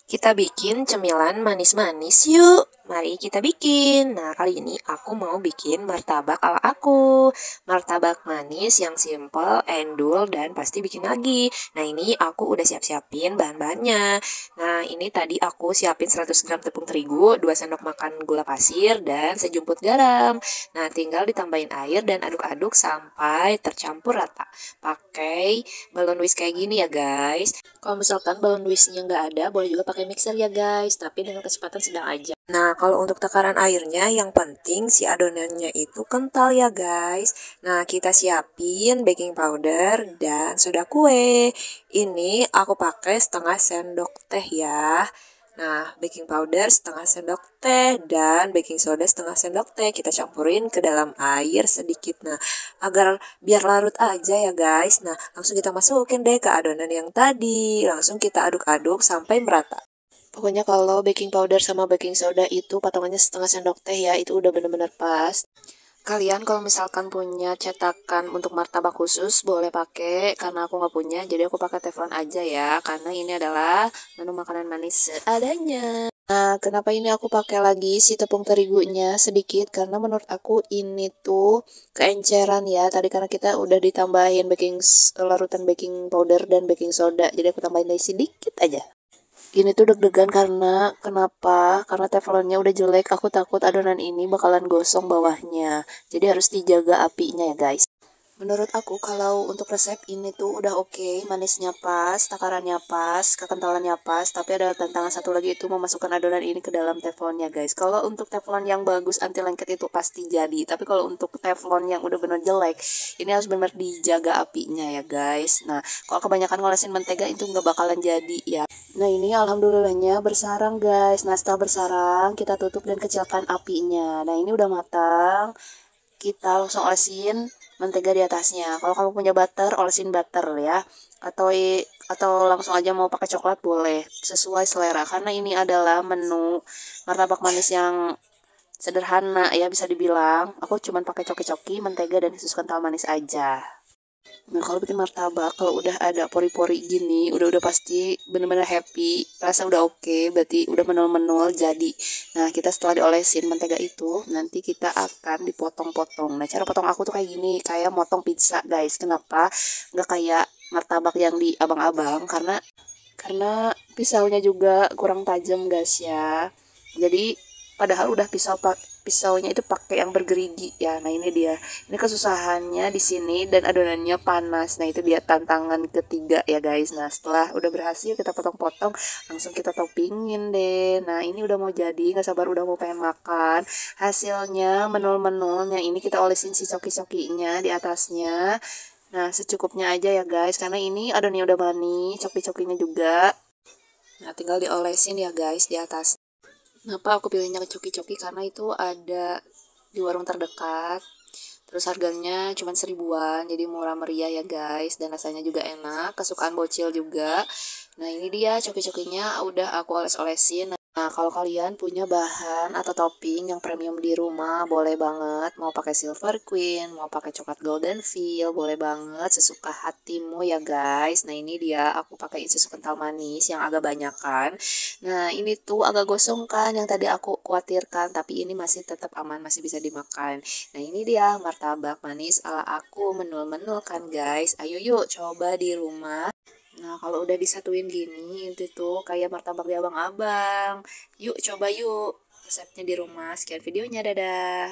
Kita bikin cemilan manis-manis yuk. Mari kita bikin. Nah, kali ini aku mau bikin martabak ala aku. Martabak manis yang simple, endul, dan pasti bikin lagi. Nah, ini aku udah siap-siapin bahan-bahannya. Nah, ini tadi aku siapin 100 gram tepung terigu, 2 sendok makan gula pasir, dan sejumput garam. Nah, tinggal ditambahin air dan aduk-aduk sampai tercampur rata. Pakai balon whisk kayak gini ya guys. Kalau misalkan balon whisknya nggak ada, boleh juga pakai mixer ya guys, tapi dengan kecepatan sedang aja. Nah, kalau untuk takaran airnya, yang penting si adonannya itu kental ya guys. Nah, kita siapin baking powder dan soda kue. Ini aku pakai setengah sendok teh ya. Nah, baking powder setengah sendok teh dan baking soda setengah sendok teh. Kita campurin ke dalam air sedikit. Nah, agar biar larut aja ya guys. Nah, langsung kita masukin deh ke adonan yang tadi. Langsung kita aduk-aduk sampai merata. Pokoknya kalau baking powder sama baking soda itu patungannya setengah sendok teh ya, itu udah bener-bener pas. Kalian kalau misalkan punya cetakan untuk martabak khusus boleh pakai, karena aku nggak punya, jadi aku pakai teflon aja ya, karena ini adalah menu makanan manis seadanya. Nah, kenapa ini aku pakai lagi si tepung terigunya sedikit, karena menurut aku ini tuh keenceran ya, tadi karena kita udah ditambahin larutan baking powder dan baking soda, jadi aku tambahin lagi sedikit aja. Ini tuh deg-degan karena kenapa? Karena teflonnya udah jelek, aku takut adonan ini bakalan gosong bawahnya. Jadi harus dijaga apinya ya guys. Menurut aku kalau untuk resep ini tuh udah oke, manisnya pas, takarannya pas, kekentalannya pas, tapi ada tantangan satu lagi itu memasukkan adonan ini ke dalam teflonnya guys. Kalau untuk teflon yang bagus anti lengket itu pasti jadi, tapi kalau untuk teflon yang udah bener jelek, ini harus bener dijaga apinya ya guys. Nah, kalau kebanyakan ngolesin mentega itu nggak bakalan jadi ya. Nah, ini alhamdulillahnya bersarang guys. Nah, setelah bersarang kita tutup dan kecilkan apinya. Nah, ini udah matang. Kita langsung olesin mentega di atasnya. Kalau kamu punya butter, olesin butter ya. Atau langsung aja mau pakai coklat boleh, sesuai selera. Karena ini adalah menu martabak manis yang sederhana ya bisa dibilang. Aku cuman pakai coki-coki, mentega dan susu kental manis aja. Nah, kalau bikin martabak, kalau udah ada pori-pori gini, udah pasti bener-bener happy, rasa udah oke, berarti udah menul-menul jadi. Nah, kita setelah diolesin mentega itu, nanti kita akan dipotong-potong. Nah, cara potong aku tuh kayak gini, kayak motong pizza, guys. Kenapa? Nggak kayak martabak yang di abang-abang, karena pisaunya juga kurang tajam, guys ya. Jadi padahal udah pisaunya itu pakai yang bergerigi ya. Nah, ini dia. Ini kesusahannya di sini dan adonannya panas. Nah, itu dia tantangan ketiga ya guys. Nah, setelah udah berhasil kita potong-potong, langsung kita toppingin deh. Nah, ini udah mau jadi, nggak sabar udah mau pengen makan. Hasilnya menul-menulnya ini kita olesin si coki-cokinya di atasnya. Nah, secukupnya aja ya guys, karena ini adonannya udah manis, coki-cokinya juga. Nah, tinggal diolesin ya guys di atas. Kenapa aku pilihnya coki-coki? Karena itu ada di warung terdekat. Terus harganya cuma 1000-an, jadi murah meriah ya guys. Dan rasanya juga enak, kesukaan bocil juga. Nah, ini dia coki-cokinya udah aku oles-olesin. Nah, kalau kalian punya bahan atau topping yang premium di rumah, boleh banget. Mau pakai Silver Queen, mau pakai coklat Golden Veil, boleh banget. Sesuka hatimu ya guys. Nah, ini dia aku pakai susu kental manis yang agak banyakan. Nah, ini tuh agak gosong kan yang tadi aku khawatirkan, tapi ini masih tetap aman, masih bisa dimakan. Nah, ini dia martabak manis ala aku, menul-menul kan guys. Ayo yuk coba di rumah. Nah, kalau udah disatuin gini, itu tuh kayak martabak di abang-abang. Yuk, coba yuk resepnya di rumah. Sekian videonya, dadah.